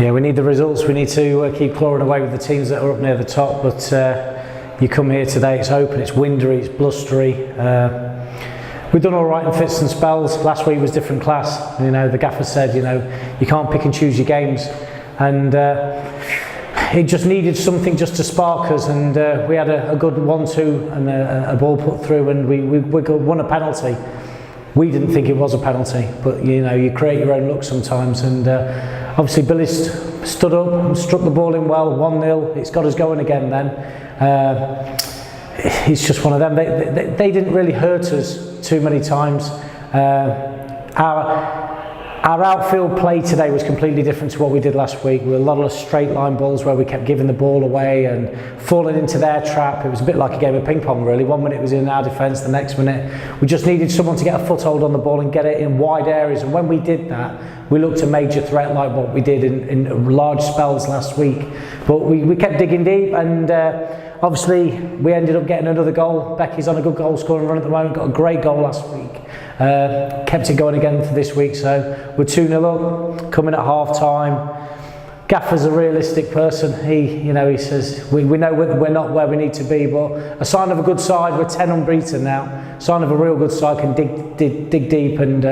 Yeah, we need the results. We need to keep clawing away with the teams that are up near the top. But you come here today, it's open, it's windy, it's blustery. We've done all right in fits and spells. Last week was different class. You know, the gaffer said, you know, you can't pick and choose your games, and it just needed something just to spark us. And we had a good 1-2 and a ball put through, and we won a penalty. We didn't think it was a penalty, but you know, you create your own luck sometimes. And obviously Billy stood up and struck the ball in well, 1-0. It's got us going again then. It's just one of them. They didn't really hurt us too many times. Our outfield play today was completely different to what we did last week. With a lot of straight line balls where we kept giving the ball away and falling into their trap. It was a bit like a game of ping pong really. 1 minute it was in our defence, the next minute we just needed someone to get a foothold on the ball and get it in wide areas. And when we did that, we looked a major threat like what we did in large spells last week. But we kept digging deep, and obviously we ended up getting another goal. Becky's on a good goal scoring run at the moment, got a great goal last week. Kept it going again for this week, so we're 2-0 up, coming at half time. Gaffer's a realistic person. He says we know we're not where we need to be, but a sign of a good side. We're 10 unbeaten now. Sign of a real good side, can dig deep and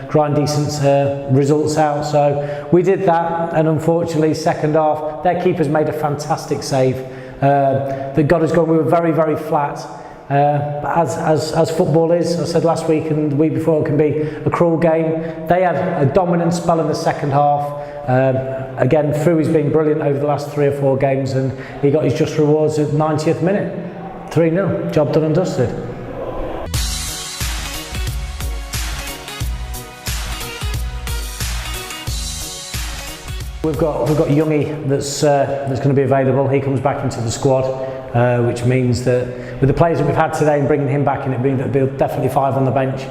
grind decent results out. So we did that, and unfortunately, second half, their keeper's made a fantastic save that got us going. We were very, very flat. As football is, I said last week and the week before, it can be a cruel game. They had a dominant spell in the second half. Again, Fui's been brilliant over the last 3 or 4 games, and he got his just rewards at 90th minute. 3-0, job done and dusted. We've got Youngie that's going to be available. He comes back into the squad, which means that with the players that we've had today and bringing him back in, it'll be definitely 5 on the bench.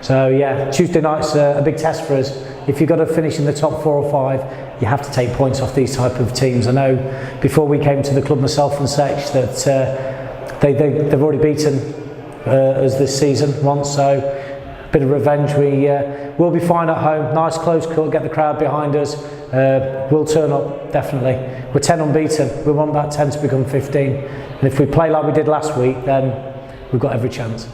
So yeah, Tuesday night's a big test for us. If you've got to finish in the top 4 or 5, you have to take points off these type of teams. I know before we came to the club, myself and Sech, that they've already beaten us this season once, so a bit of revenge. We'll be fine at home. Nice close cut, get the crowd behind us. We'll turn up, definitely. We're 10 unbeaten. We want that 10 to become 15. And if we play like we did last week, then we've got every chance.